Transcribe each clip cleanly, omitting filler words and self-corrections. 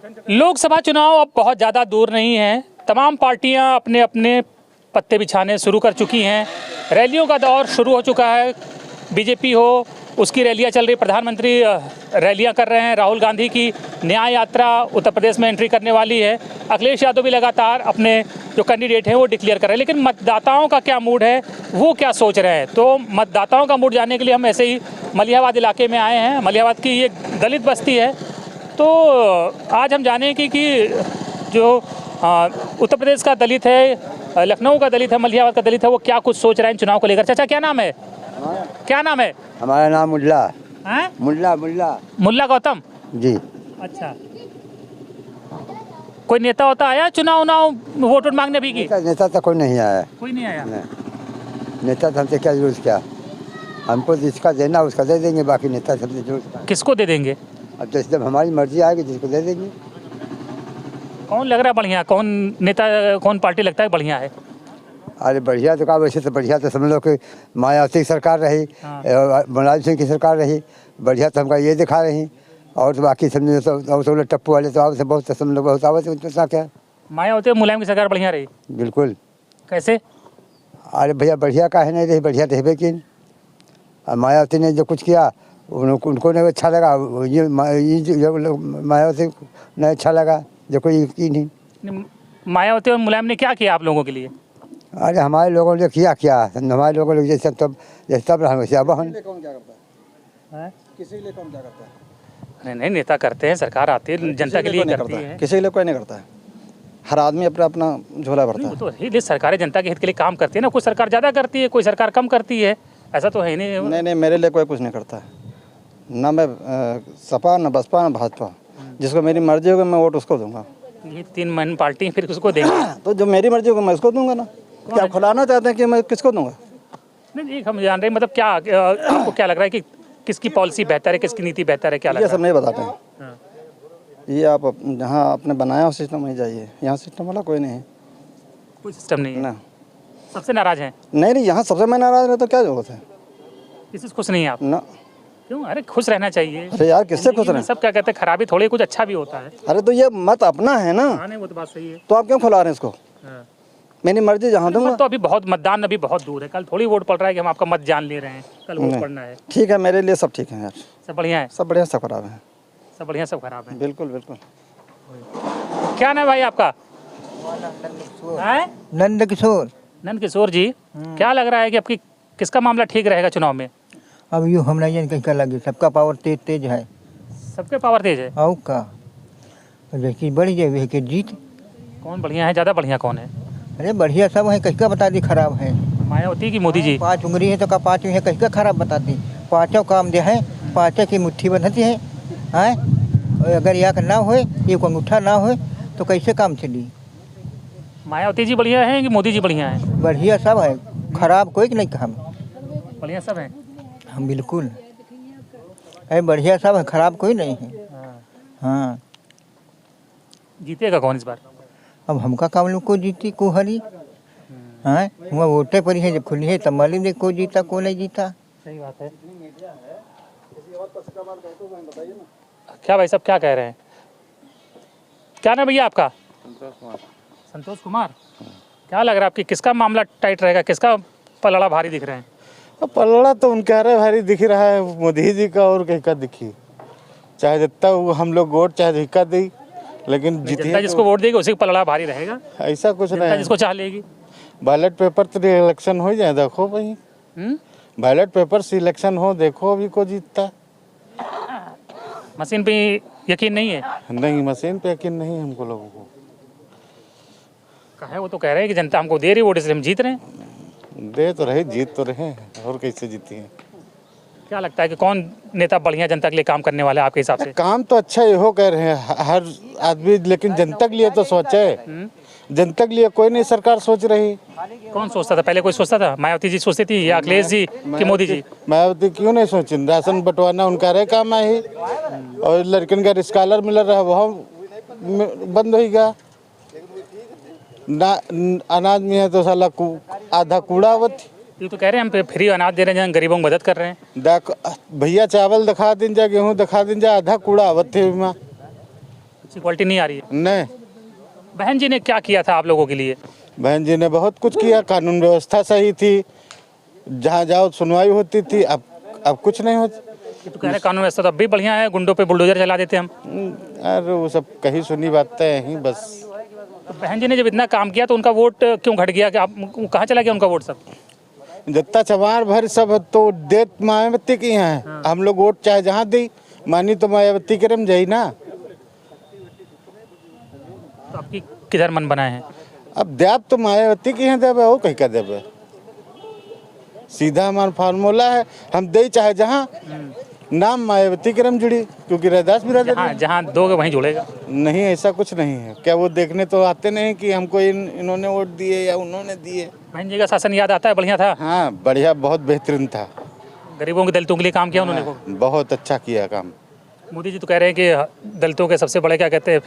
लोकसभा चुनाव अब बहुत ज़्यादा दूर नहीं है। तमाम पार्टियां अपने अपने पत्ते बिछाने शुरू कर चुकी हैं। रैलियों का दौर शुरू हो चुका है। बीजेपी हो, उसकी रैलियां चल रही, प्रधानमंत्री रैलियां कर रहे हैं। राहुल गांधी की न्याय यात्रा उत्तर प्रदेश में एंट्री करने वाली है। अखिलेश यादव भी लगातार अपने जो कैंडिडेट हैं वो डिक्लेयर कर रहे हैं। लेकिन मतदाताओं का क्या मूड है, वो क्या सोच रहे हैं, तो मतदाताओं का मूड जानने के लिए हम ऐसे ही मलिहाबाद इलाके में आए हैं। मलिहाबाद की ये दलित बस्ती है, तो आज हम जाने कि जो उत्तर प्रदेश का दलित है, लखनऊ का दलित है, मलिहाबाद का दलित है, वो क्या कुछ सोच रहे हैं चुनाव को लेकर। चाचा क्या नाम है? क्या नाम है? हमारा नाम मुल्ला है? मुल्ला गौतम जी। अच्छा, कोई नेता होता आया चुनाव वोट मांगने भी की? नेता तो कोई नहीं आया। कोई नहीं आया? नेता तो हमसे क्या जरूरत, क्या हमको जिसका देना उसका दे देंगे, बाकी नेता सबसे जरूरत। किसको दे देंगे? अब तो जब हमारी मर्जी आएगी जिसको दे देंगे। कौन लग रहा है बढ़िया? कौन नेता, कौन पार्टी लगता है बढ़िया है? अरे बढ़िया तो कहा, वैसे तो बढ़िया तो समझ लो कि मायावती की सरकार रही, मुलायम सिंह की सरकार रही, बढ़िया तो हमका ये दिखा रही। और तो बाकी समझो तो टप्पू वाले तो आवत बहुत समझ लो, बहुत आवत है। क्या मायावती मुलायम की सरकार बढ़िया रही? बिल्कुल। कैसे? अरे भैया बढ़िया काहे नहीं रही, बढ़िया तो है कि मायावती ने जो कुछ किया उनको नहीं अच्छा लगा, ये मायावती नहीं अच्छा लगा, जो कोई की नहीं। मायावती और मुलायम ने क्या किया आप लोगों के लिए? अरे हमारे लोगों ने किया हमारे लोगों ने जैसे तब रहा वैसे अब हम। कौन क्या करता है? किसी के लिए कौन क्या करता है? नहीं, नेता करते हैं, सरकार आती है, जनता के लिए करती है। किसी के लिए कोई नहीं करता है। हर आदमी अपना अपना झोला भरता है। तो ये सरकारें जनता के हित के लिए काम करती है ना। कोई सरकार ज़्यादा करती है, कोई सरकार कम करती है, ऐसा तो है नहीं। नहीं, मेरे लिए कोई कुछ नहीं करता है। ना मैं सपा, ना बसपा, ना भाजपा। जिसको मेरी मर्जी होगी मैं वोट उसको दूंगा। ये तीन मन पार्टी फिर उसको देंगे। तो जो मेरी मर्जी होगी मैं उसको दूंगा ना। क्या खुलाना चाहते हैं कि मैं किसको दूंगा? नहीं, हम जान रहे हैं, मतलब क्या आपको क्या लग रहा है कि किसकी पॉलिसी बेहतर है, किसकी नीति बेहतर है, क्या लग ये रहा है? सब नहीं बताते हैं। ये आप जहाँ आपने बनाया हो सिस्टम वहीं जाइए। यहाँ सिस्टम वाला कोई नहीं है। कोई सिस्टम नहीं है ना। सबसे नाराज हैं? नहीं, यहाँ सबसे मैं नाराज रहा तो क्या जरूरत है? किसी से खुश नहीं है आप? ना। क्यों? अरे खुश रहना चाहिए। अरे यार किससे खुश रहे? सब क्या कहते हैं, खराबी थोड़ी, कुछ अच्छा भी होता है। अरे तो ये मत अपना है ना। नहीं, वो तो बात सही है। तो आप क्यों खुला रहे हैं इसको? मेरी मर्जी जहाँ दूंगा। तो अभी बहुत मतदान अभी बहुत दूर है, कल थोड़ी वोट पड़ रहा है कि हम आपका मत जान ले रहे हैं, कल वोट पड़ना है। ठीक है, मेरे लिए सब ठीक है यार। सब बढ़िया है? सब बढ़िया, सब खराब है। सब बढ़िया, सब खराब है। बिल्कुल बिल्कुल। क्या नाम है भाई आपका? नंद किशोर। नंद किशोर जी, क्या लग रहा है कि आपकी किसका मामला ठीक रहेगा चुनाव में? अब यूँ हम नहीं कहीं का लगे, सबका पावर तेज है। सबके पावर तेज है? और का जैसी बढ़ी जाए कि जीत। कौन बढ़िया है, ज़्यादा बढ़िया कौन है? अरे बढ़िया सब है, कहीं का बता दी खराब है। मायावती की मोदी जी? 5 उंगली है तो का 5 है, कहीं का खराब बता दी। 5 काम दे है, 5 की मुट्ठी बनती है। अगर एक ना हो, एक अंगूठा ना हो तो कैसे काम चली? मायावती जी बढ़िया है कि मोदी जी बढ़िया है? बढ़िया सब है, खराब कोई नहीं कहा। बढ़िया सब है? हम बिल्कुल अरे बढ़िया सब है, खराब कोई नहीं है। हाँ। जीतेगा कौन इस बार? अब हमका काम लोग को जीती को हरी। हाँ, वहाँ वोटे पर है, जब खुली है तब मालूम नहीं को जीता को नहीं जीता। सही बात है। क्या भाई सब क्या कह रहे हैं? क्या नाम भैया आपका? संतोष कुमार। संतोष कुमार, क्या लग रहा है आपकी किसका मामला टाइट रहेगा, किसका पलड़ा भारी दिख रहे हैं? पलड़ा तो उनका भारी दिख रहा है, मोदी जी का और कहीं का दिखी। चाहे जितना हम लोग वोट चाहे धिक्का दी, लेकिन जनता जिसको वोट देगी उसी का पलड़ा भारी रहेगा। ऐसा कुछ नहीं, जिसको चाह लेगी। बैलेट पेपर तो इलेक्शन हो जाए, देखो भाई। बैलेट पेपर से इलेक्शन हो, देखो अभी को जीतता। मशीन पे यकीन नहीं है? नहीं, मशीन पे यकीन नहीं हमको लोगों को। कहे वो तो कह रहे हैं कि जनता हमको दे रही वोट इसलिए हम जीत रहे हैं। दे तो रहे, जीत तो रहे, और कैसे जीती है? क्या लगता है कि कौन नेता बढ़िया जनता के लिए काम करने वाला है आपके हिसाब से? काम तो अच्छा हो कह रहे हैं हर आदमी, लेकिन जनता के लिए तो सोचे। जनता के लिए कोई नहीं सरकार सोच रही। कौन सोचता था पहले? कोई सोचता था? मायावती जी सोचती थी या अखिलेश जी कि मोदी जी? मायावती क्यों नहीं सोची? राशन बंटवाना उनका रहे काम है, और लड़कन का स्कॉलर मिल रहा है वह बंद होगा ना। अनाज में है तो साला आधा कूड़ा आवत। ये तो कह रहे हैं हम फ्री अनाज दे रहे हैं, गरीबों की मदद कर रहे हैं। भैया चावल दिखा दिन जा, गेहूँ दिखा दिन जा, आधा कूड़ा आवत थे। अच्छी क्वालिटी नहीं आ रही है। नहीं, बहन जी ने क्या किया था आप लोगों के लिए? बहन जी ने बहुत कुछ किया, कानून व्यवस्था सही थी, जहाँ जाओ सुनवाई होती थी। अब कुछ नहीं होती। ये तो कह रहे कानून व्यवस्था तो अब भी बढ़िया है, गुंडों पे बुलडोजर चला देते हम। अरे वो सब कहीं सुनी बातें हैं बस। तो बहन जी ने जब इतना काम किया तो उनका वोट क्यों घट गया? कि आप कहाँ चला गया उनका वोट सब? जितना चमार भर सब तो देत मायावती की यहाँ है। हम लोग वोट चाहे जहाँ दी, मानी तो मायावती के रम जाई ना। तो आपकी किधर मन बनाए हैं? अब देव तो मायावती की यहाँ देव है, वो कहीं का देव है। सीधा हमारा फार्मूला है, हम दे चाहे जहाँ, नाम मायावती के रम जुड़ी, क्योंकि रैदास भी जहाँ जहाँ दोगे वहीं जुड़ेगा। नहीं, ऐसा कुछ नहीं है। क्या वो देखने तो आते नहीं कि हमको इन्होंने वोट दिए या उन्होंने दिए। बहन जी का शासन याद आता है? बढ़िया था? हाँ, बढ़िया, बहुत बेहतरीन था। गरीबों के दलितों के लिए काम किया उन्होंने को? बहुत अच्छा किया काम। मोदी जी तो कह रहे हैं कि दलितों के सबसे बड़े क्या कहते हैं,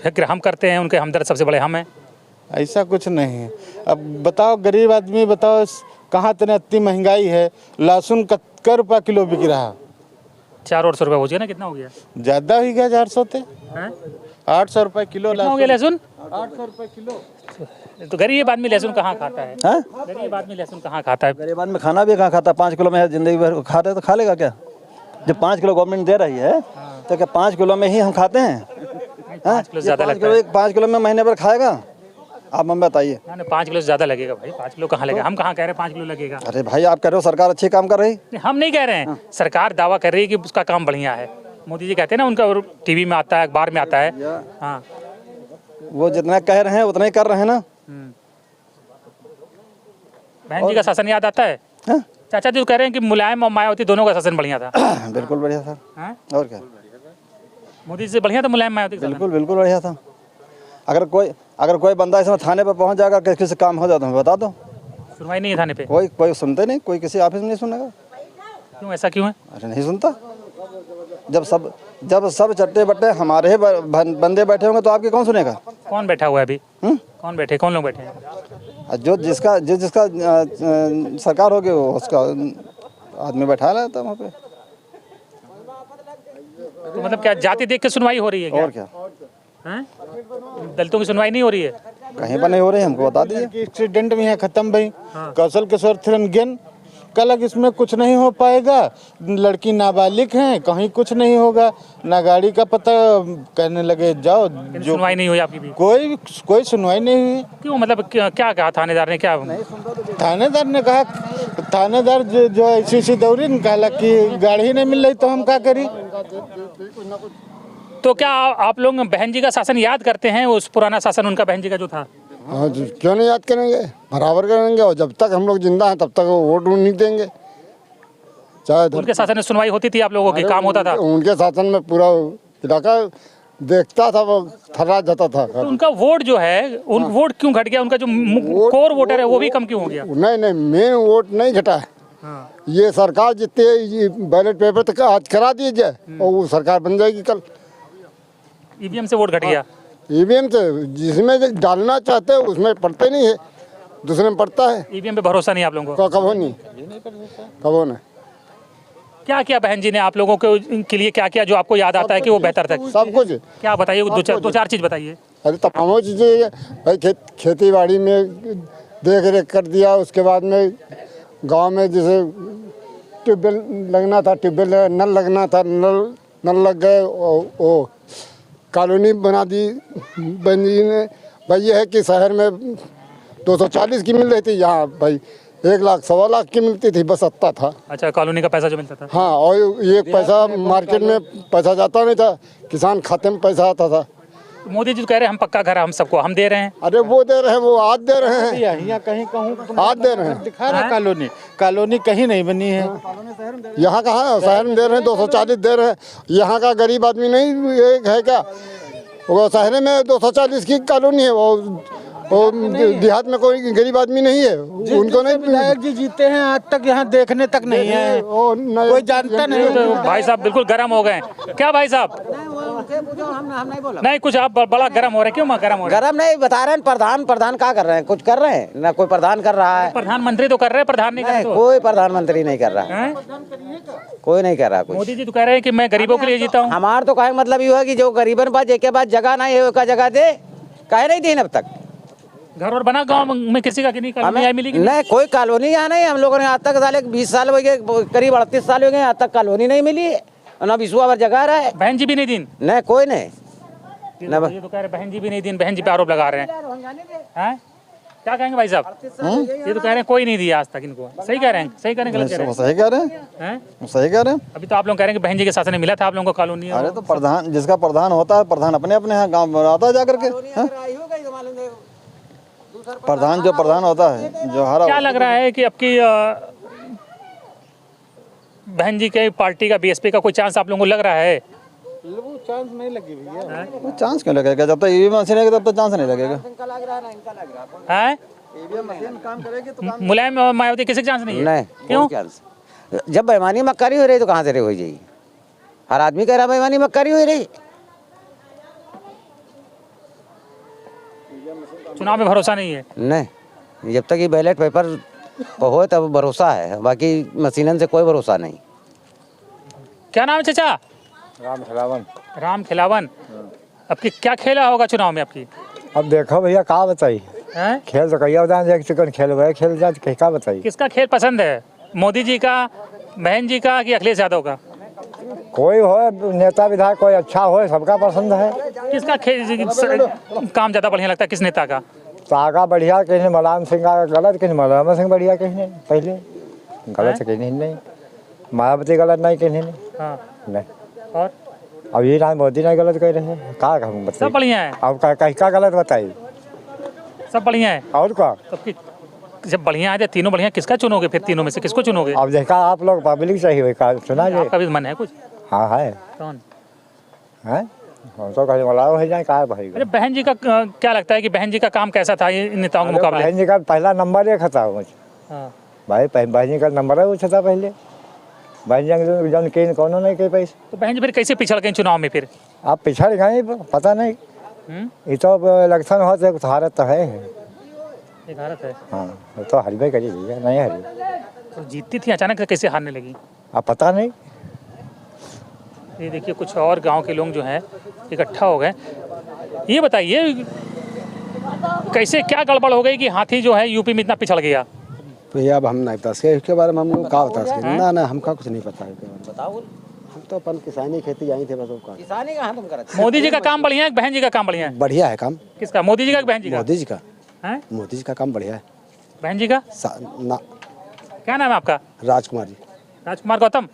फिक्र हम करते हैं, उनके हमदर्द सबसे बड़े हम हैं। ऐसा कुछ नहीं है। अब बताओ, गरीब आदमी बताओ, कहाँ तक इतनी महंगाई है। लहसुन का रुपया किलो बिक रहा, 400 रुपये हो गया ना? कितना हो गया? ज़्यादा ही गया, 400 थे, हैं? 800 रुपये किलो कितना हो गया लहसुन? 800 रुपये किलो। तो गरीब आदमी लहसुन कहाँ खाता है? हाँ? गरीब आदमी लहसुन कहाँ खाता है? गरीब आदमी खाना भी कहाँ खाता? 5 किलो में जिंदगी भर खाता है तो खा लेगा क्या? जब 5 किलो गवर्नमेंट दे रही है तो क्या 5 किलो में ही हम खाते हैं? 5 किलो ज़्यादा लगता है। 5 किलो में महीने भर खाएगा? आप हमें बताइए। 5 किलो से ज़्यादा लगेगा भाई। 5 किलो कहाँ लगेगा? हम कहाँ कह रहे हैं 5 किलो लगेगा? अरे भाई, आप कह रहे हो सरकार अच्छी काम कर रही। नहीं, हम नहीं कह रहे हैं। सरकार दावा कर रही है कि उसका काम बढ़िया है। मोदी जी कहते हैं ना, उनका टीवी में आता है, अखबार में आता है। हाँ, वो जितना कह रहे हैं उतना ही कर रहे हैं ना। बहन जी का शासन याद आता है? हाँ? चाचा जी कह रहे हैं कि मुलायम और मायावती दोनों का शासन बढ़िया था। बिल्कुल बढ़िया था। हैं? और क्या? मोदी जी से बढ़िया था मुलायम मायावती का शासन? बिल्कुल बिल्कुल बढ़िया था। अगर कोई बंदा इसमें थाने पर पहुंच जाएगा, किसी काम हो जाता है बता दो। सुनवाई नहीं है थाने पे? कोई सुनते नहीं, कोई किसी ऑफिस में नहीं सुनेगा। क्यों, ऐसा क्यों है? अरे नहीं सुनता। जब सब चट्टे बट्टे हमारे ही बंदे बैठे होंगे तो आपकी कौन सुनेगा? कौन बैठा हुआ है अभी? कौन लोग बैठे हैं? जो जिसका सरकार होगी वो उसका आदमी बैठा रहता है वहाँ पे। तो मतलब क्या जाति देख के सुनवाई हो रही है क्या? और क्या? हैं? दलितों की सुनवाई नहीं हो रही है? कहीं पर नहीं हो रही, हमको बता दीजिए। एक्सीडेंट में यहाँ खत्म भाई। कौशल किशोर थिरंगन कल इसमें कुछ नहीं हो पाएगा। लड़की नाबालिग हैं, कहीं कुछ नहीं होगा ना। गाड़ी का पता कहने लगे जाओ, जो सुनवाई नहीं हुई आपकी भी? कोई सुनवाई नहीं हुई। क्यों, मतलब क्या कहा थानेदार ने? क्या थानेदार ने कहा, थानेदार जो ऐसी दौरी ने कहा कि गाड़ी नहीं मिल रही तो हम क्या करी। तो क्या आप लोग बहन जी का शासन याद करते हैं? उस पुराना शासन उनका, बहन जी का जो था? हाँ, क्यों नहीं याद करेंगे, बराबर करेंगे। और जब तक हम लोग जिंदा हैं तब तक वो वोट नहीं देंगे। चाहे उनके शासन में सुनवाई होती थी आप लोगों की? काम होता था? उनके शासन में पूरा इलाका देखता था, वो थर्रा जाता था। तो उनका वोट जो है, उन वोट क्यों घट गया? उनका जो कोर वोटर है वो भी कम क्यों हो गया? नहीं, मेन वोट नहीं घटा है। ये सरकार जितने बैलेट पेपर तक आज करा दीजिए और वो सरकार बन जाएगी कल। ईवीएम से वोट घट गया? ईवीएम से जिसमें डालना चाहते हैं उसमें पड़ते नहीं है, दूसरे में पड़ता है। ईवीएम पे भरोसा नहीं आप लोगों को? कबो नहीं, कबो नहीं। क्या किया बहन जी ने आप लोगों के लिए? क्या किया जो आपको याद आता है कि वो बेहतर था? सब कुछ। क्या बताइए, दो चार चीज़ बताइए। अरे तमाम चीज़ें भाई, खेती बाड़ी में देख रेख कर दिया। उसके बाद में गांव में जैसे ट्यूबवेल लगना था, ट्यूबवेल नल लगना था, नल लग गए। ओ कॉलोनी बना दी बहन जी ने। भाई ये है कि शहर में 240 की मिल रही थी, यहाँ भाई 1 लाख 1.25 लाख की मिलती थी, बस अत्ता था। अच्छा, कॉलोनी का पैसा जो मिलता था? हाँ, और ये पैसा मार्केट में पैसा जाता नहीं था, किसान खाते में पैसा आता था। मोदी जी तो कह रहे हैं हम पक्का घर हम सबको हम दे रहे हैं। अरे वो दे रहे हैं, वो आज दे रहे हैं, यहाँ कहीं कहूँ आज दे रहे हैं। दिखा रहा कॉलोनी कहीं नहीं बनी है। यहाँ कहाँ शहर में दे रहे हैं, 240 दे रहे हैं। यहाँ का गरीब आदमी नहीं एक है क्या? वो शहर में 240 की कॉलोनी है, वो वो देहात में कोई गरीब आदमी नहीं है, उनको नहीं। विधायक जी जीते हैं आज तक यहाँ देखने तक नहीं है, कोई जानता नहीं। तो भाई साहब बिल्कुल गर्म हो गए। क्या भाई साहब? नहीं कुछ आप बड़ा गर्म हो रहे, क्यों गर्म हो रहे? गरम नहीं बता रहे हैं। प्रधान क्या कर रहे हैं? कुछ कर रहे हैं ना, कोई प्रधान कर रहा है। प्रधानमंत्री तो कर रहे हैं, प्रधान नहीं कर रहे तो। कोई प्रधानमंत्री नहीं कर रहा है, कोई नहीं कर रहा कुछ। मोदी जी तो कह रहे हैं कि मैं गरीबों के लिए जीता हूँ। हमारा तो कहे मतलब ये है कि जो गरीबन पास जेके पास जगह नहीं है उसका जगह दे, कहे नहीं दी अब तक। घर और बना गांव में किसी का नहीं कॉलोनी मिली? नहीं कोई कॉलोनी यहाँ नहीं। हम लोगों ने आज तक साले 20 साल हो गए, करीब 38 साल हो गए, आज तक कॉलोनी नहीं मिली है, ना विश्वा भर जगह रहा है। बहन जी भी नहीं दिन? नहीं कोई नहीं। ये तो कह रहे बहन जी भी नहीं दिन, बहन जी पे आरोप लगा रहे हैं। क्या कहेंगे भाई साहब? ये तो कह रहे हैं कोई नहीं दिया आज तक इनको। सही कह रहे हैं? सही कह रहे हैं, गलत कह रहे हैं? सही कह रहे हैं, सही कह रहे हैं। अभी तो आप लोग कह रहे हैं कि बहन जी के शासन में मिला था आप लोगों को कॉलोनी। अरे तो प्रधान, जिसका प्रधान होता है, प्रधान अपने अपने यहाँ गाँव बनाता है जाकर के। प्रधान जो प्रधान होता है, जो हर क्या लग रहा है कि आपकी बहन जी के पार्टी का, बीएसपी का कोई चांस आप लोगों को लग रहा है? वो चांस नहीं लगी भैया। चांस क्यों लगेगा? जब तक ईवीएम मशीन है तब तक चांस नहीं लगेगा। हैं? मुलायम और मायावती किसी का चांस नहीं है? नहीं क्यों? जब बेईमानी मक्कारी हो रही तो कहाँ से हो जाएगी? हर आदमी कह रहा बेईमानी मक्कारी हो रही। चुनाव में भरोसा नहीं है? नहीं, जब तक ये बैलेट पेपर हो तब भरोसा है, बाकी मशीनन से कोई भरोसा नहीं। क्या नाम है चाचा? राम खिलावन। राम खिलावन। आपकी क्या खेला होगा चुनाव में आपकी? अब देखो भैया क्या बताइए, हैं? खेल तो कहिए बता, चिकन खेल हुआ खेल जा, क्या बताइए। किसका खेल पसंद है? मोदी जी का, बहन जी का, कि अखिलेश यादव का? कोई हो नेता विधायक कोई अच्छा हो, सबका पसंद है। किसका काम ज्यादा बढ़िया लगता है? किस नेता का? तागा बढ़िया कहीं मुलायम सिंह का गलत, कहीं मुलायम सिंह बढ़िया कहीं नहीं, पहले गलत कहीं नहीं, मायावती गलत नहीं कहीं नहीं। हाँ। नहीं और अब ये ना मोदी नहीं गलत कह रहे हैं, क्या कहूँ बताइए। सब बढ़िया है। अब क्या गलत बताइए? सब बढ़िया है। और क्या? सबकी जब बढ़िया है तो तीनों बढ़िया, किसका चुनोगे फिर? तीनों में से किसको चुनोगे? अब देखा आप लोग पब्लिक चाहिए सुना जाए। आपका भी मन है कुछ? हाँ है। कौन हैं? हम तो कहीं मुलायम हो जाए, क्या भाई। अरे बहन जी का क्या लगता है कि बहन जी का काम कैसा था इन नेताओं के मुकाबले? बहन जी का पहला नंबर एक था मुझे। हाँ। भाई बहन जी का नंबर है वो था पहले। बहन जी जन के कौन नहीं के पैसे। तो बहन जी फिर कैसे पिछड़ गए चुनाव में फिर? आप पिछड़ गए, पता नहीं। ये तो इलेक्शन हो तो भारत तो है। एक भारत है। हाँ वो तो हरबे करी भैया, नहीं हरी। तो जीतती थी, अचानक से कैसे हारने लगी? अब पता नहीं। ये देखिए कुछ और गांव के लोग जो हैं इकट्ठा हो गए। ये बताइए कैसे क्या गड़बड़ हो गई कि हाथी जो है यूपी में इतना पिछड़ गया? भैया अब हम नहीं बता सके इसके बारे में, हम लोग क्या बता सके। ना हमका कुछ नहीं पता है। बताओ, हम तो अपन किसानी खेती आई थे बस। किसानी कहाँ तुम करते? मोदी जी का काम बढ़िया है, बहन जी का काम बढ़िया है? बढ़िया है काम। किसका? मोदी जी का, बहन जी का? मोदी जी का। हैं? मोदी जी का काम बढ़िया है। बहन जी का ना, क्या नाम है आपका? राजकुमार जी। राजकुमार गौतम।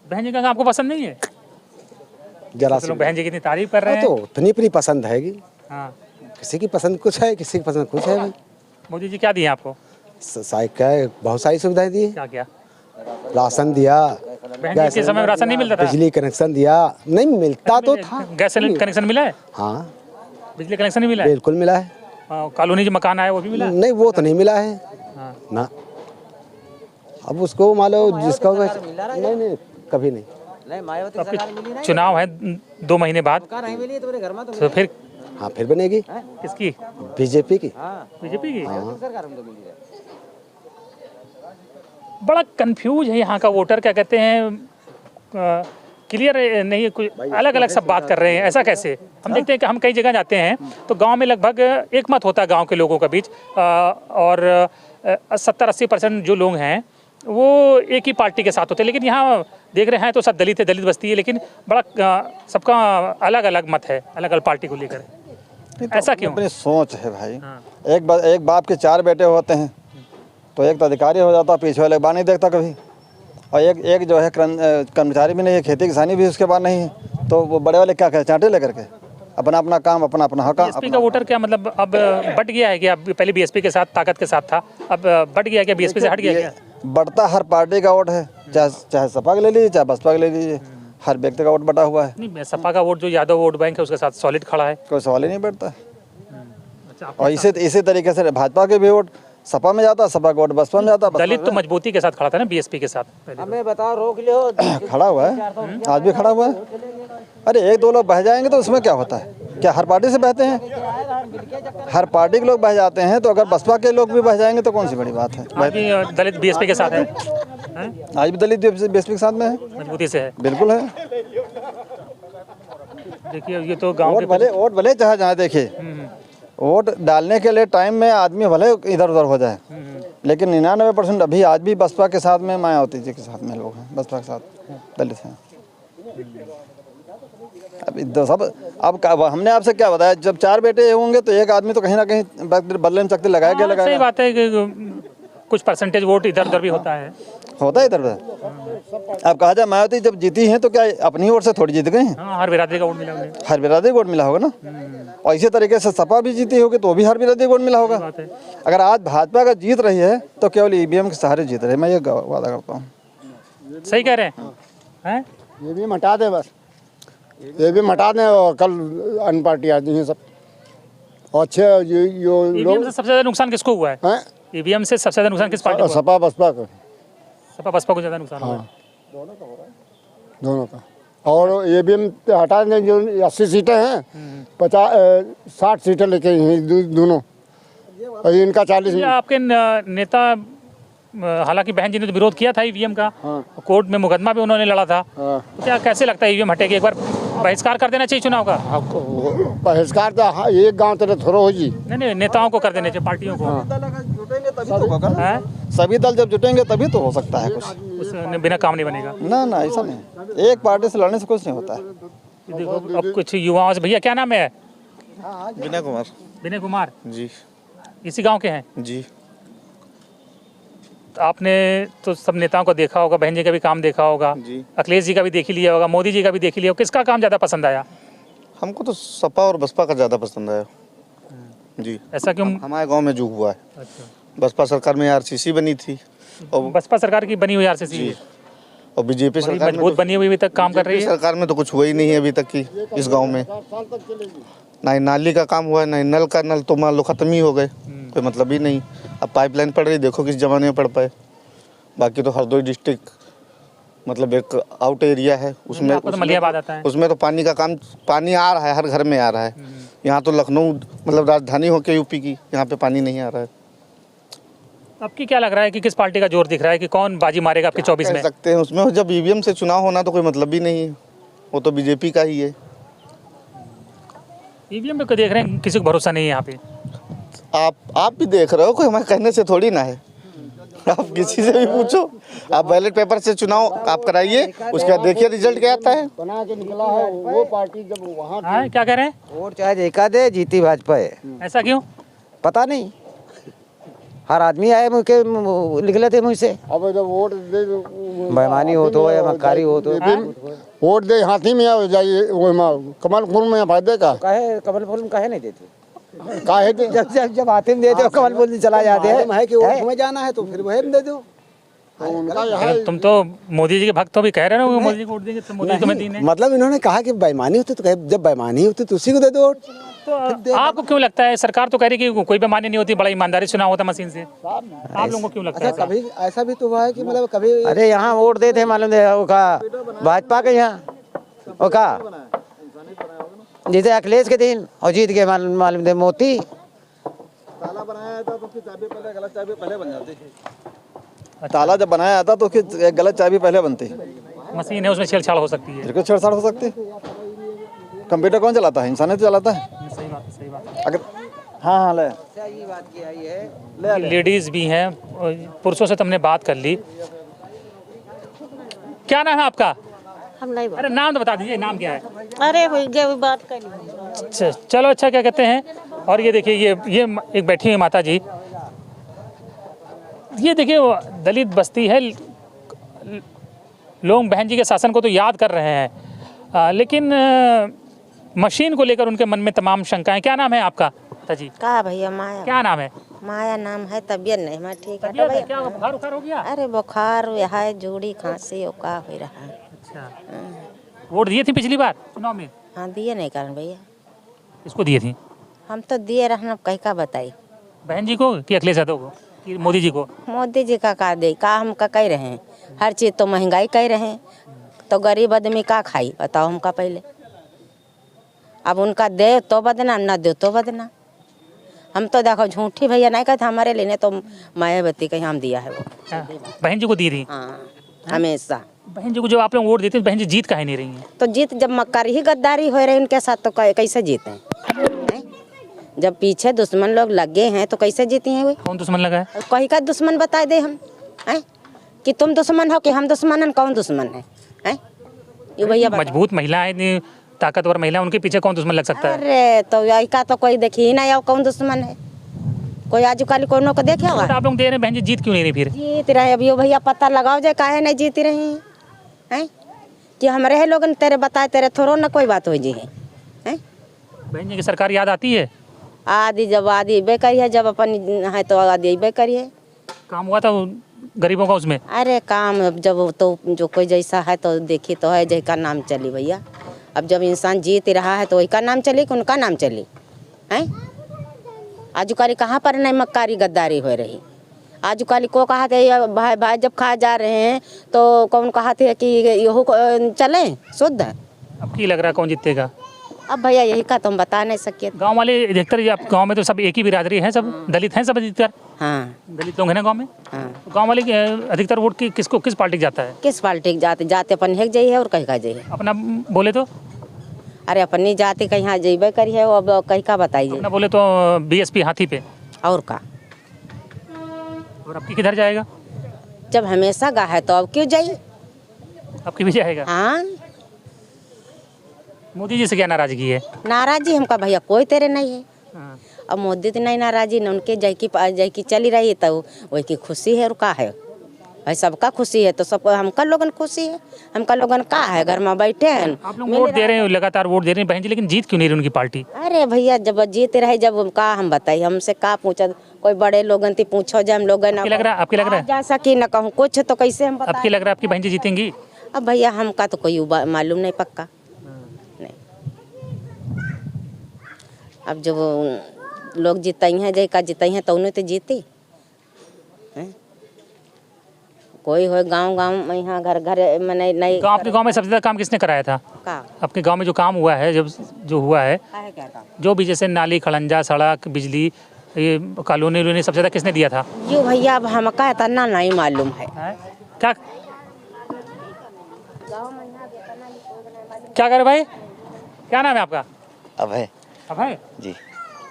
बहन जी का काम आपको पसंद नहीं है? जरा तो बहन जी की इतनी तारीफ कर रहे हैं। तो उतनी अपनी पसंद है। हाँ। किसी की पसंद कुछ है, किसी की पसंद कुछ है। मोदी जी क्या दिए आपको? साइकिल बहुत सारी सुविधाएं दी। क्या क्या? राशन दिया। बहन जी के समय में राशन नहीं मिलता था? बिजली कनेक्शन दिया। नहीं मिलता तो था। गैस कनेक्शन मिला है? हाँ बिजली कनेक्शन नहीं मिला है? बिल्कुल मिला है। कॉलोनी जो मकान आया वो भी मिला है? नहीं वो तो नहीं मिला है। हाँ। ना अब उसको मान लो जिसका नहीं कभी नहीं। चुनाव है 2 महीने बाद, तो फिर हाँ फिर बनेगी। किसकी? बीजेपी की। बीजेपी की। बड़ा कंफ्यूज है यहाँ का वोटर, क्या कहते हैं, क्लियर नहीं, कुछ अलग अलग सब बात कर रहे हैं। ऐसा कैसे? हम देखते हैं कि हम कई जगह जाते हैं तो गांव में लगभग एक मत होता है गांव के लोगों के बीच, और 70-80% जो लोग हैं वो एक ही पार्टी के साथ होते हैं। लेकिन यहाँ देख रहे हैं तो सब दलित है, दलित बस्ती है, लेकिन बड़ा सबका अलग अलग मत है, अलग अलग पार्टी को लेकर। ऐसा क्यों? अपनी सोच है भाई। एक बाप के 4 बेटे होते हैं तो एक तो अधिकारी हो जाता, पीछे वाले बात नहीं देखता कभी, और एक जो है कर्मचारी भी नहीं है, खेती किसानी भी उसके बाद नहीं है, तो वो बड़े वाले क्या करें, चांटे लेकर के अपना अपना काम, अपना अपना हक। बीएसपी का वोटर क्या मतलब अब बट गया है कि अब पहले बीएसपी के साथ ताकत के साथ था, अब बट गया क्या, बीएसपी से हट गया क्या? बढ़ता हर पार्टी का वोट है, चाहे सपा का ले लीजिए चाहे बसपा का ले लीजिए, हर व्यक्ति का वोट बटा हुआ है। नहीं, सपा का वोट जो यादव वोट बैंक है उसके साथ सॉलिड खड़ा है। कोई सवाल ही नहीं बैठता। और इसी तरीके से भाजपा के भी वोट सपा में जाता, सपा का वोट बसपा में जाता। दलित तो मजबूती के साथ खड़ा था ना बीएसपी के साथ पहले। हमें बताओ, रोक लियो। खड़ा हुआ है, आज भी खड़ा हुआ है। अरे एक दो लोग बह जाएंगे तो उसमें क्या होता है? क्या हर पार्टी से बहते हैं? हर पार्टी के लोग बह जाते हैं, तो अगर बसपा के लोग भी बह जाएंगे तो कौन सी बड़ी बात है? आज भी दलित बीएसपी के साथ है, आज भी दलित बीएसपी के साथ में है, मजबूती से है। बिल्कुल है। देखिए ये तो गाँव वोट भले जहाँ देखिए, वोट डालने के लिए टाइम में आदमी भले इधर उधर हो जाए, लेकिन 99% अभी आज भी बसपा के साथ में, मायावती जी के साथ में लोग हैं, बसपा के साथ दलित हैं। अब हमने आपसे क्या बताया, जब 4 बेटे होंगे तो एक आदमी तो कहीं ना कहीं बदले में चकती लगाया गया। सही बात है कि कुछ परसेंटेज वोट इधर उधर भी होता है इधर उधर। अब कहा जाए मायावती जब जीती हैं तो क्या अपनी ओर से थोड़ी जीत गई हैं? हर बिरादरी का वोट मिला उन्हें, हर बिरादरी वोट मिला होगा ना। और इसी तरीके से सपा भी जीती होगी तो भी हर बिरादरी वोट मिला होगा। अगर आज भाजपा का जीत रही है तो केवल ईवीएम के सहारे जीत रही है, मैं ये वादा करता हूँ। सही कह रहे हैं। ये भी हटा दें, बस ये भी हटा दें और कल अन्य पार्टी आती हैं सब। और अच्छे ईवीएम से सबसे ज्यादा नुकसान किसको हुआ है? ईवीएम से सबसे ज्यादा नुकसान किस पार्टी को? सपा बसपा का। सपा बसपा को ज्यादा नुकसान हुआ है। दोनों का। और ये भी हम हटा दें, जो 80 सीटें हैं, 60 सीटें लेके हैं दोनों, और इनका 40। आपके नेता, हालांकि बहन जी ने तो विरोध किया था ईवीएम का, कोर्ट में मुकदमा भी उन्होंने लड़ा था, तो क्या कैसे लगता है ईवीएम हटेगी? एक बार बहिष्कार कर देना चाहिए चुनाव का। बहिष्कार तो एक गांव तरह थोड़ा हो जी। नहीं, नेताओं को कर देना चाहिए, पार्टियों को। सभी दल जब जुटेंगे तभी तो हो सकता है कुछ। उसने बिना काम नहीं बनेगा ना, ऐसा नहीं। एक पार्टी से लड़ने से कुछ नहीं होता है। देखो अब कुछ युवाओं से, भैया क्या नाम है? विनय कुमार। विनय कुमार जी। इसी गांव के हैं जी। आपने तो सब नेताओं को देखा होगा, बहन जी का भी काम देखा होगा, अखिलेश जी का भी देख ही लिया होगा, मोदी जी का भी देख ही लिया होगा। किसका काम ज़्यादा पसंद आया? हमको तो सपा और बसपा का ज़्यादा पसंद आया जी। ऐसा क्यों? हमारे गांव में जो हुआ है, बसपा सरकार में आरसीसी बनी थी, और बसपा सरकार की बनी हुई आरसीसी, और बीजेपी सरकार मजबूत बनी हुई अभी तक काम कर रही है। सरकार में तो कुछ हुआ ही नहीं है अभी तक की इस गाँव में। ना ही नाली का काम हुआ है, ना ही नल का। नल तो मान लो खत्म ही हो गए, कोई मतलब ही नहीं। अब पाइपलाइन पड़ रही, देखो किस जमाने में पड़ पाए। बाकी तो हरदोई डिस्ट्रिक्ट मतलब एक आउट एरिया है, उसमें तो मलियाबाद आता है। उसमें तो पानी का काम, पानी आ रहा है, हर घर में आ रहा है। यहाँ तो लखनऊ मतलब राजधानी होकर यूपी की, यहाँ पे पानी नहीं आ रहा है। आपकी क्या लग रहा है कि किस पार्टी का जोर दिख रहा है कि कौन बाजी मारेगा आपके 24 में? सकते हैं उसमें, जब ईवीएम से चुनाव होना तो कोई मतलब भी नहीं है, वो तो बीजेपी का ही है। ईवीएम पे देख रहे हैं, किसी को भरोसा नहीं है यहाँ पे। आप भी देख रहे हो, कोई हमारे कहने से थोड़ी ना है। आप किसी से भी पूछो, आप बैलेट पेपर से चुनाव आप कराइए, उसके बाद देखिए रिजल्ट क्या आता है। बना के निकला है वो पार्टी जब वहाँ। क्या कह रहे हैं? वोट चाहे देखा दे, जीती भाजपा है। ऐसा क्यों? पता नहीं, हर आदमी आए मुझे लिख लेते मुझसे। अब जब वोट दे, बेईमानी हो तो या मक्कारी हो तो वोट दे हाथी में आ जाइए, कमलपुर में फायदे का काहे, कमलपुर में काहे नहीं देते? काहे दे? जब हाथी में देते हो कमलपुर में चला जाते हैं। है कि वोट में जाना है तो फिर वही में दे दो। तुम तो मोदी जी के भक्त हो, भी कह रहे हो मोदी जी को वोट देंगे तो मोदी तुम्हें दी नहीं। मतलब इन्होंने कहा कि बेईमानी होती तो जब बेईमानी होती तो उसी को दे दो वोट। तो आपको क्यों लगता है, सरकार तो कह रही कि कोई बेईमानी नहीं होती, बड़ा ईमानदारी चुनाव होता मशीन से, आप लोगों को क्यों लगता है? कभी ऐसा भी तो हुआ है कि मतलब कभी, अरे यहाँ वोट देते मालूम दे भाजपा के यहाँ वो का जीते अखिलेश के दिन और जीत के मालूम दे मोती। ताला बनाया था तो फिर चाबी पहले, गलत चाबी पहले बन जाती। ताला जब बनाया जाता तो फिर एक गलत चाबी पहले बनती। मशीन है, उसमें छेड़छाड़ हो सकती है। बिल्कुल छेड़छाड़ हो सकती है। कंप्यूटर कौन चलाता है? इंसान ही तो चलाता है। सही बात है, सही बात है। अगर हाँ ले लेडीज भी हैं, पुरुषों से तुमने बात कर ली। क्या नाम है आपका? हम नहीं अरे नाम तो बता दीजिए, नाम क्या है? अरे हो गया बात कर। अच्छा चलो, अच्छा क्या कहते हैं। और ये देखिए, ये एक बैठी हुई माता जी, ये देखिए दलित बस्ती है, लोग बहन जी के शासन को तो याद कर रहे हैं, लेकिन मशीन को लेकर उनके मन में तमाम शंकाएं। क्या नाम है आपका जी? कहा भैया? माया। क्या नाम है? माया नाम है। तबियत नहीं मैं ठीक है भैया। क्या बुखार उखार हो गया? अरे बुखार है, जोड़ी खांसी का हो रहा है। अच्छा, वोट दिए थे पिछली बार चुनाव में? हाँ दिए नहीं कारण भैया। इसको दिए थी? हम तो दिए रहना, कहीं का बताई। बहन जी को कि अखिलेश यादव को कि मोदी जी को? मोदी जी का दे का हमका कह रहे हैं, हर चीज़ तो महंगाई कह रहे हैं, तो गरीब आदमी का खाई बताओ हमका पहले। अब उनका दे तो बदनाम, ना दे तो बदनाम। हम तो देखो झूठी भैया नहीं कहते हमारे लिए, तो मायावती का हम दिया है वो। बहन जी को दी थी? हाँ हमेशा। बहन जी को जब आप लोग वोट देते हैं बहन जी जीत काहे नहीं रही हैं? तो जीत जब मक्कारी ही गद्दारी हो रही उनके साथ तो कैसे जीते हैं? जब पीछे दुश्मन लोग लगे हैं तो कैसे जीती हैं वे? कौन दुश्मन लगा है? कहीं का दुश्मन बता दे हम हैं कि तुम दुश्मन हो कि हम दुश्मन हैं? कौन दुश्मन है हैं? ये भैया मजबूत महिला है, ताकतवर महिला, उनके पीछे कौन दुश्मन लग सकता है? अरे तो यही का तो कोई देखी ही नहीं, कौन दुश्मन है? कोई आजकल कोनो को देखे होगा? आप लोग दे रहे हैं, बहन जी जीत क्यों नहीं रही फिर? जीत रहे अभी भैया, पता लगाओ जाए काहे नहीं जीत रही हैं कि हमारे लोग तेरे बताए तेरे थोड़ो ना कोई बात हो जी है। बहन जी की सरकार याद आती है? आदि जब आदि बेकरी है, जब अपन है तो आदि बेकरी है। काम हुआ था गरीबों का उसमें? अरे काम जब तो जो कोई जैसा है तो देखी तो है, जय का नाम चली भैया। अब जब इंसान जीत रहा है तो वही का नाम चली कि उनका नाम चली हैं? आजुकाली कहाँ पर नहीं मक्कारी गद्दारी हो रही। आजुकाली को कहा थे भाई भाई जब खा जा रहे हैं तो कौन कहा थे कि यहू चले शुद्ध। अब की लग रहा है कौन जीतेगा? अब भैया यही का तो हम बता नहीं सके। गांव वाले अधिकतर गांव में तो सब एक ही बिरादरी है, सब दलित हैं, सब अधिकतर। हाँ दलित लोग हैं ना गांव में। हाँ तो गांव वाले अधिकतर वोट किसको, किस पार्टी जाता है? किस पार्टी के जाते जाते अपन हेक जाइए और कहीं का जाइए। अपना बोले तो? अरे अपनी जाति कहीं यहाँ जेबे करिए, अब कहीं का बताइए। अपना बोले तो बीएसपी हाथी पे। और का? और अब की किधर जाएगा? जब हमेशा गा है तो अब क्यों जाइए? अब की भी जाएगा? हाँ मोदी जी से क्या नाराजगी है? नाराजी हमका भैया कोई तेरे नहीं है। अब मोदी तो नहीं नाराजी न उनके जय की चली रही है तो वही की खुशी है और का है भाई, सबका खुशी है तो सबको हमका लोगन खुशी है। हमका लोगन का है घर में बैठे हैं। आप लोग वोट दे रहे हैं, लगातार वोट दे रहे हैं बहन जी, लेकिन जीत क्यों नहीं रही उनकी पार्टी? अरे भैया जब जीत रहे जब का हम बताइए, हमसे का पूछा कोई बड़े लोगन थी पूछो जब हम लोगन आपकी लग रहा है जा सकी न कहूँ कुछ तो कैसे हम बताएं? आपकी लग रहा है आपकी बहन जी जीतेंगी? अब भैया हमका तो कोई मालूम नहीं पक्का नहीं। अब जब लोग जीतई हैं जय का जीतई हैं तो उन्हें तो जीती कोई हो गांव में यहाँ घर घर मैंने नहीं। आपके गांव में सबसे ज्यादा काम किसने कराया था? का आपके गांव में जो काम हुआ है, जो हुआ है क्या काम? जो भी, जैसे नाली खड़ंजा सड़क बिजली ये कॉलोनी वलोनी सबसे ज्यादा किसने दिया था? यो भैया अब हमका इतना नहीं मालूम है। क्या क्या करे भाई? क्या नाम है आपका? अभय। अभय जी।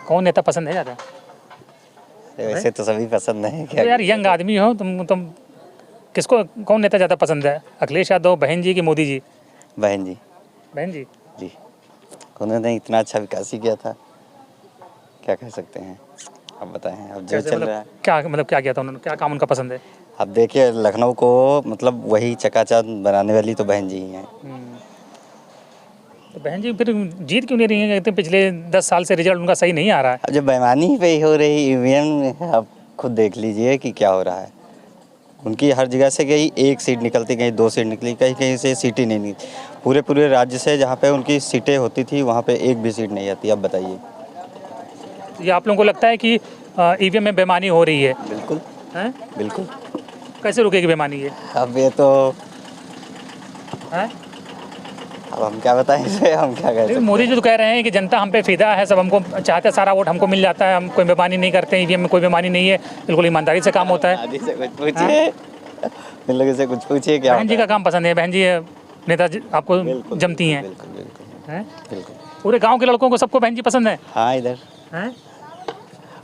कौन नेता पसंद है ज़्यादा? वैसे तो सभी पसंद है। क्या यार यंग आदमी हो तुम किसको, कौन नेता ज़्यादा पसंद है? अखिलेश यादव, बहन जी की मोदी जी? बहन जी। बहन जी जी, उन्होंने इतना अच्छा विकास ही किया था, क्या कह सकते हैं। अब बताएं, अब जो चल रहा है क्या मतलब क्या किया था उन्होंने, क्या काम उनका पसंद है? अब देखिए लखनऊ को मतलब वही चकाचौंध बनाने वाली तो बहन जी ही हैं। तो बहन जी फिर जीत क्यों नहीं रही हैं? कहते हैं पिछले 10 साल से रिजल्ट उनका सही नहीं आ रहा है। अब जब बेईमानी पे हो रही ईवीएम में, आप खुद देख लीजिए कि क्या हो रहा है। उनकी हर जगह से कहीं एक सीट निकलती, कहीं 2 सीट निकली, कहीं कहीं से सीट ही नहीं निकली। पूरे राज्य से जहाँ पे उनकी सीटें होती थी वहाँ पे एक भी सीट नहीं आती। अब बताइए, ये आप लोगों को लगता है कि ईवीएम में बेईमानी हो रही है? बिल्कुल हैं? बिल्कुल। कैसे रुकेगी बेईमानी ये? अब ये तो हैं? अब हम क्या बताएं इसे, हम क्या कह सकते हैं। मोदी जी तो कह रहे हैं कि जनता हम पे फिदा है, सब हमको चाहते हैं, सारा वोट हमको मिल जाता है, हम कोई बेईमानी नहीं करते, ईवीएम में कोई बेईमानी नहीं है, बिल्कुल ईमानदारी से काम होता है। आदि से कुछ पूछिए, इन लोगों से कुछ पूछिए क्या बहन जी का काम पसंद है? बहन जी नेता आपको जमती हैं? बिल्कुल। पूरे गांव के लड़कों को सबको बहन जी पसंद है? हाँ, इधर हैं?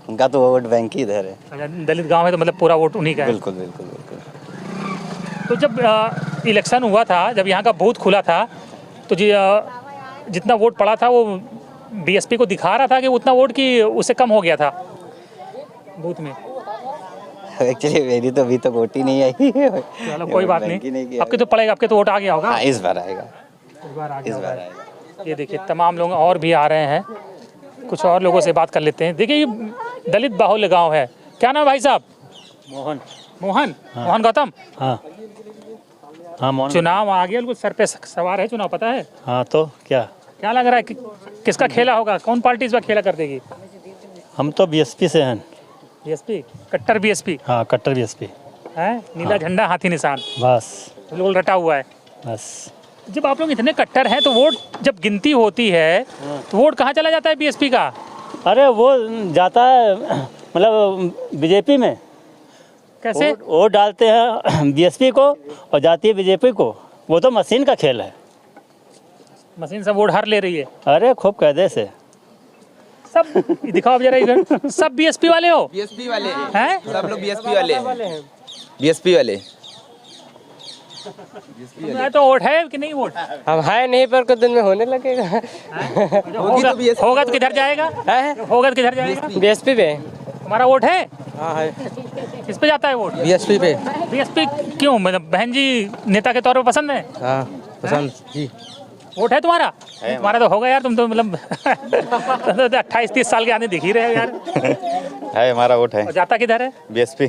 उनका तो वोट बैंक ही इधर है। दलित गांव है तो मतलब पूरा वोट उन्हीं का है? बिल्कुल बिल्कुल बिल्कुल। तो जब इलेक्शन हुआ था, जब यहाँ का बूथ खुला था तो जी जितना वोट पड़ा था वो बीएसपी को दिखा रहा था कि उतना वोट की उससे कम हो गया था बूथ में। एक्चुअली मेरी तो अभी तक वोट ही नहीं आई। चलो कोई बात नहीं, आपके तो पड़ेगा, आपके तो वोट आ गया होगा। हाँ, इस बार आएगा। इस बार आएगा। ये देखिए तमाम लोग और भी आ रहे हैं, कुछ और लोगों से बात कर लेते हैं। देखिए ये दलित बाहुल्य गांव है। क्या नाम है भाई साहब? मोहन। मोहन? हाँ। मोहन गौतम? हाँ हाँ मोहन। चुनाव आ गया, बिल्कुल सर पे सवार है चुनाव, पता है? हाँ तो क्या लग रहा है कि किसका खेला होगा, कौन पार्टी इस बार खेला कर देगी? हम तो बीएसपी से हैं। बीएसपी, कट्टर बीएसपी हाँ, कट्टर बीएसपी है। नीला झंडा हाथी निशान बस बिल्कुल रटा हुआ है। बस। जब आप लोग इतने कट्टर हैं तो वोट जब गिनती होती है तो वोट कहाँ चला जाता है बीएसपी का? अरे वो जाता है मतलब बीजेपी में। कैसे? वोट डालते हैं बीएसपी को और जाती है बीजेपी को। वो तो मशीन का खेल है। मशीन सब वोट हार ले रही है। अरे खूब कायदे से सब दिखाओ अब जरा इधर। सब बीएसपी वाले हो? बीएसपी वाले हैं? सब लोग बीएसपी वाले हैं। बीएसपी वाले तो वोट है कि नहीं? वोट हम है नहीं, पर कुछ दिन में होने लगेगा। होगा तो किधर जाएगा? होगा तो किधर जाएगा? बीएसपी पे। हमारा वोट है? हाँ है। किस पे जाता है वोट? बीएसपी पे। बीएसपी क्यों? मतलब बहन जी नेता के तौर पे पसंद है? हाँ पसंद जी। वोट है तुम्हारा? तुम्हारा तो होगा यार, तुम तो मतलब 28-30 साल के आने दिख ही रहे हो यार। है, हमारा वोट है। और जाता किधर है? बीएसपी।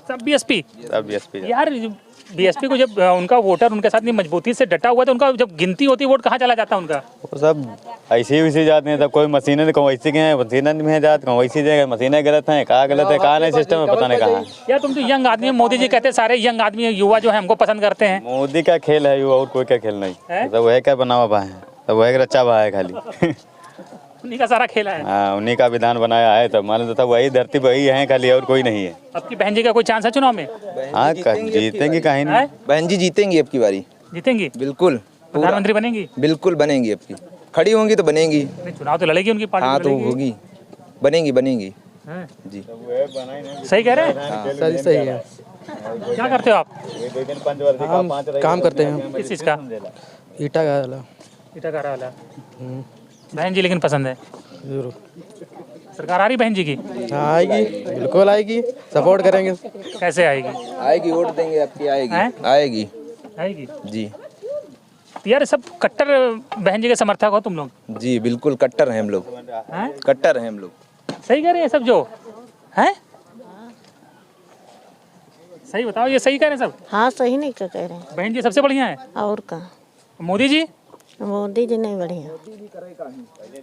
सब बीएसपी? सब बीएसपी यार बीएसपी को जब उनका वोटर उनके साथ नहीं मजबूती से डटा हुआ तो उनका जब गिनती होती है वोट कहाँ चला जाता है उनका? वो सब ऐसे ही वैसे जाते हैं। तब कोई मशीनें कहूँ वैसे गए, मशीनें में जाते कहूँ वैसी जगह। मशीनें गलत हैं, कहाँ गलत है कहाँ नहीं, सिस्टम है पता नहीं कहाँ। यार तुम तो यंग आदमी, मोदी जी कहते सारे यंग आदमी युवा जो है हमको पसंद करते हैं। मोदी का खेल है युवा, और कोई का खेल नहीं। सब वह क्या बनावा बा है, सब वह रचा बा है खाली। उन्हीं का सारा खेला है। हाँ, उन्हीं का विधान बनाया है। तब मालूम था वही धरती वही है खाली, और कोई नहीं है। आपकी बहन जी का कोई चांस है चुनाव में? हाँ, जीतेंगी कहीं नहीं। बहन जी जीतेंगी अब की बारी। जीतेंगी? बिल्कुल। प्रधानमंत्री बनेंगी? बिल्कुल बनेंगी। अब की खड़ी होंगी तो बनेंगी। चुनाव तो लड़ेगी उनकी पार्टी? हाँ तो होगी, बनेंगी बनेंगी जी। सही कह रहे हैं? हाँ सही है। क्या करते हो आप? हम काम करते हैं। किस चीज़ का? ईटा का। ईटा का वाला। बहन जी लेकिन पसंद है? जरूर। सरकार आ रही बहन जी की? हाँ आएगी, बिल्कुल आएगी, सपोर्ट करेंगे। कैसे आएगी? आएगी, वोट देंगे आपकी। आएगी आएगी आएगी जी। यार सब कट्टर बहन जी के समर्थक हो तुम लोग? जी बिल्कुल कट्टर हैं हम लोग। कट्टर हैं हम लोग। सही कह रहे हैं सब जो हैं? सही बताओ, ये सही कह रहे हैं सब? हाँ सही नहीं कह रहे हैं। बहन जी सबसे बढ़िया है? और का? मोदी जी? मोदी जी नहीं बढ़िया।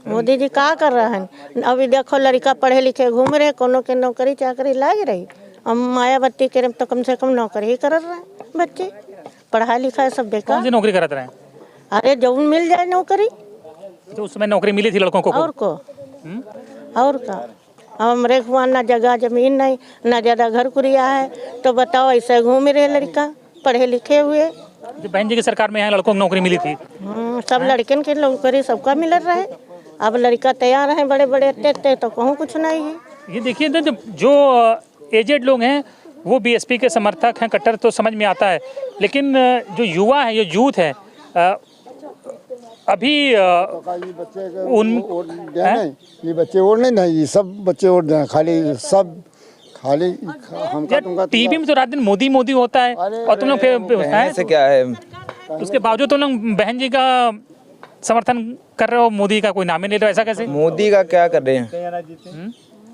मोदी जी क्या कर रहे हैं? अभी देखो लड़का पढ़े लिखे घूम रहे, कोनो के नौकरी चाकरी लाग रही। अब मायावती के तो कम से कम नौकरी ही कर रहे हैं बच्चे। पढ़ा लिखा है सब बेकार। कौन सी नौकरी करते रहे? अरे जब मिल जाए नौकरी। तो उसमें नौकरी मिली थी लड़कों को? और को और का? हमारे वहाँ ना जगह जमीन नहीं, ना ज़्यादा घर कुरिया है, तो बताओ ऐसे घूम रहे लड़का पढ़े लिखे हुए। जो बहन जी की सरकार में यहाँ लड़कों को नौकरी मिली थी? सब लड़कन के नौकरी सबका मिल रहा है। अब लड़का तैयार हैं बड़े बड़े अत्ते तो कहूँ कुछ नहीं है। ये देखिए जो एजेड लोग हैं वो बीएसपी के समर्थक हैं, कट्टर तो समझ में आता है, लेकिन जो युवा है, जो यूथ है अभी ये बच्चे वोट नहीं, सब बच्चे वोट दें खाली। सब खाली हम टीवी में तो रात दिन मोदी मोदी होता है और तुम लोग ऐसे क्या है? उसके बावजूद तुम लोग बहन जी का समर्थन कर रहे हो, मोदी का कोई नाम ही नहीं रहा। ऐसा कैसे? मोदी का क्या कर रहे हैं?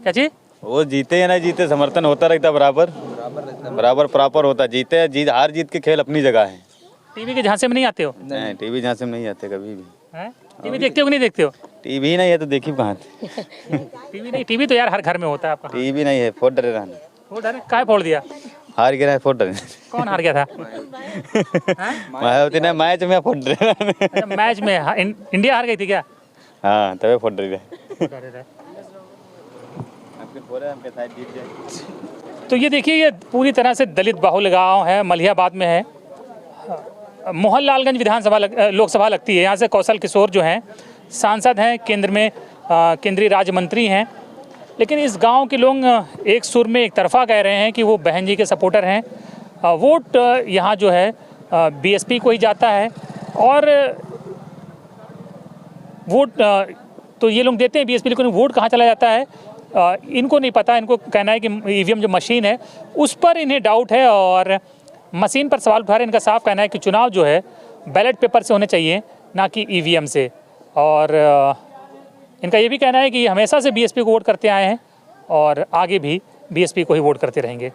क्या चीज? वो जीते या नहीं जीते समर्थन होता रहता बराबर प्रॉपर होता। जीते जीत हार जीत के खेल अपनी जगह है। टीवी के झांसे में नहीं आते हो? नहीं, टीवी झांसे में नहीं आते कभी भी। टीवी देखते हो कि नहीं देखते हो? टीवी नहीं है तो देखी कहाँ? टीवी नहीं, टीवी तो यार हर घर में होता है आपका। टीवी नहीं है, फोड़ डरे रहना। फोड़ डरे? काय फोड़ दिया? हार गिरा है, फोड़ डरे। कौन हार गया था? मायावती ने मैच में फोड़ डरे। मैच में इंडिया हार गई थी क्या? हाँ तभी फोड़ डरे। तो ये देखिए, ये पूरी तरह से दलित बाहुल गाँव है, मलिहाबाद में है। मोहनलालगंज विधानसभा लोकसभा लगती है। यहाँ से कौशल किशोर जो हैं सांसद हैं, केंद्र में केंद्रीय राज्य मंत्री हैं। लेकिन इस गांव के लोग एक सुर में एक तरफा कह रहे हैं कि वो बहन जी के सपोर्टर हैं। वोट यहाँ जो है बीएसपी को ही जाता है और वोट तो ये लोग देते हैं बीएसपी, लेकिन वोट कहाँ चला जाता है इनको नहीं पता। इनको कहना है कि ईवीएम जो मशीन है उस पर इन्हें डाउट है और मशीन पर सवाल उठा रहे। इनका साफ कहना है कि चुनाव जो है बैलेट पेपर से होने चाहिए, ना कि ईवीएम से। और इनका ये भी कहना है कि हमेशा से बीएसपी को वोट करते आए हैं और आगे भी बीएसपी को ही वोट करते रहेंगे।